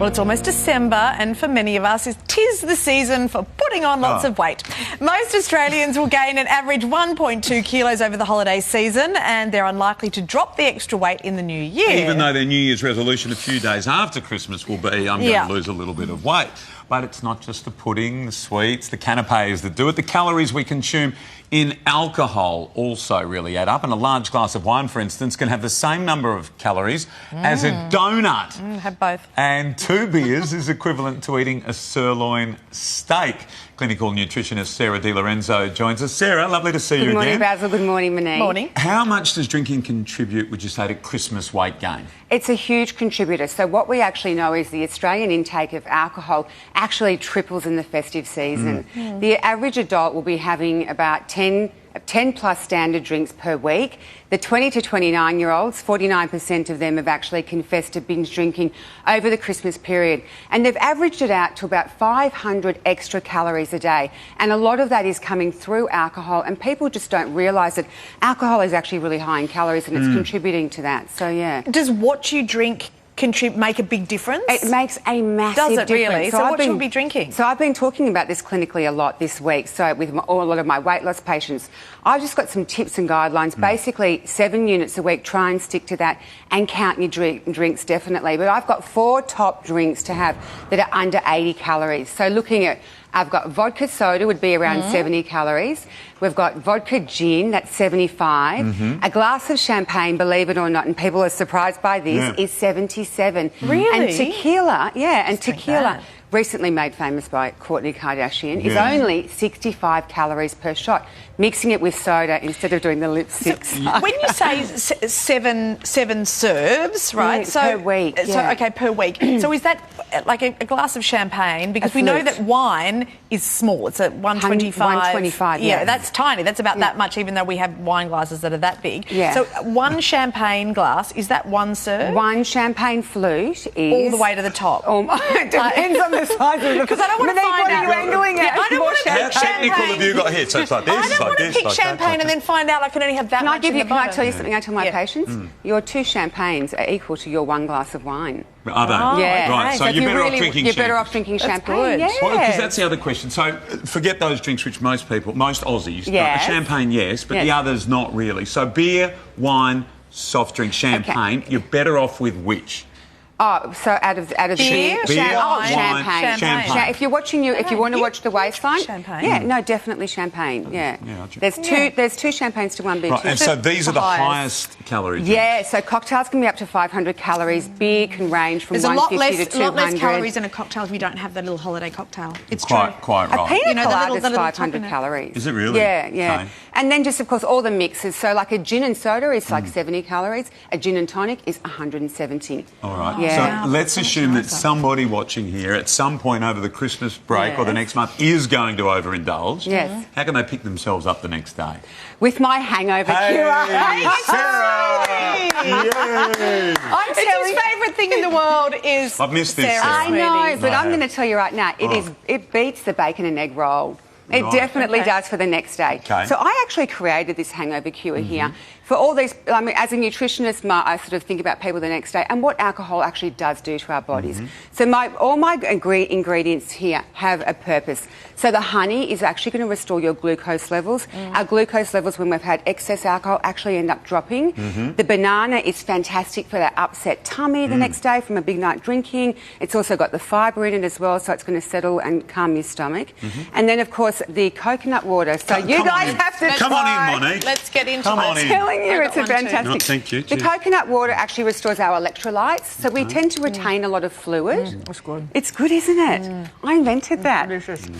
Well, it's almost December, and for many of us, tis the season for putting on lots of weight. Most Australians will gain an average 1.2 kilos over the holiday season, and they're unlikely to drop the extra weight in the new year. Even though their New Year's resolution a few days after Christmas will be, I'm going to lose a little bit of weight. But it's not just the pudding, the sweets, the canapés that do it. The calories we consume in alcohol also really add up. And a large glass of wine, for instance, can have the same number of calories as a donut. Have both. And 2 beers is equivalent to eating a sirloin steak. Clinical nutritionist Sarah Di Lorenzo joins us. Sarah, lovely to see you again. Good morning, Basil. Good morning, Monique. Morning. How much does drinking contribute, would you say, to Christmas weight gain? It's a huge contributor. So what we actually know is the Australian intake of alcohol actually triples in the festive season. The average adult will be having about 10 plus standard drinks per week. The 20 to 29-year-olds, 49% of them have actually confessed to binge drinking over the Christmas period. And they've averaged it out to about 500 extra calories a day. And a lot of that is coming through alcohol, and people just don't realise that alcohol is actually really high in calories, and it's contributing to that. So, yeah. Does what you drink make a big difference? It makes a massive difference. Does it difference. really? So what should we be drinking? So I've been talking about this clinically a lot this week. So with a lot of my weight loss patients, I've just got some tips and guidelines. Basically, 7 units a week. Try and stick to that, and count your drinks definitely. But I've got 4 top drinks to have that are under 80 calories. So looking at, I've got vodka soda would be around 70 calories. We've got vodka gin, that's 75. A glass of champagne, believe it or not, and people are surprised by this, is 77. Really? And tequila, tequila, recently made famous by Kourtney Kardashian, is only 65 calories per shot. Mixing it with soda instead of doing the lipstick. So when you say seven serves, right? Per week. Per week. So is that like a glass of champagne? Because we know that wine is small. It's at 125. 125, yeah. That's tiny. That's about that much, even though we have wine glasses that are that big. Yeah. So one champagne glass, is that one serve? One champagne flute is... all the way to the top. It depends on the size of the... Because I don't want to find out... What are you angling at? I don't want to How technical have you got here? So it's like this, I don't want to pick champagne and then find out I can only have that much in the bottom. Can I tell you something I tell my patients? Your 2 champagnes are equal to your 1 glass of wine. Are they? Yeah. Right, so you're better off drinking champagne. You're better off drinking champagne. Good. Well, because that's the other question. So forget those drinks which most Aussies, champagne, yes, but the others not really. So beer, wine, soft drink, champagne, you're better off with which? Oh, so out of beer, champagne. If you're watching if you want to watch the waistline, champagne. Definitely champagne. There's 2 champagnes to 1 beer. Right, and so these are the highest calorie drinks. Yeah, so cocktails can be up to 500 calories. Beer can range from 150 to 200. There's a lot less calories in a cocktail if you don't have that little holiday cocktail. It's quite right. A pina colada is 500 calories. Is it really? Yeah. Okay. And then just, of course, all the mixes. So like a gin and soda is like 70 calories. A gin and tonic is 170. All right. Yeah. So let's assume that somebody watching here at some point over the Christmas break or the next month is going to overindulge. Yes. How can they pick themselves up the next day? With my hangover cure. Sarah! Yay! It's his favourite thing in the world is I've missed this, Sarah. I know, but I'm going to tell you right now, it beats the bacon and egg roll. It definitely does for the next day. Okay. So I actually created this hangover cure here for all these. I mean, as a nutritionist, I sort of think about people the next day and what alcohol actually does do to our bodies. So all my ingredients here have a purpose. So the honey is actually going to restore your glucose levels. Our glucose levels, when we've had excess alcohol, actually end up dropping. The banana is fantastic for that upset tummy the next day from a big night drinking. It's also got the fibre in it as well, so it's going to settle and calm your stomach. And then, of course, the coconut water. So you guys have to come on in, Monique. Let's get into it. I'm telling you, it's a fantastic. No, thank you. The coconut water actually restores our electrolytes, so we tend to retain a lot of fluid. That's good. It's good, isn't it? I invented that.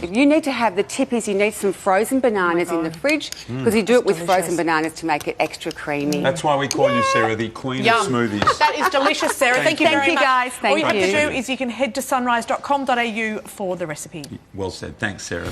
You need to have the tip is you need some frozen bananas in the fridge because you do it with frozen bananas to make it extra creamy. That's why we call you, Sarah, the queen of smoothies. That is delicious, Sarah. Thank you very much. Guys. Thank you. All you have to do is you can head to sunrise.com.au for the recipe. Well said. Thanks, Sarah.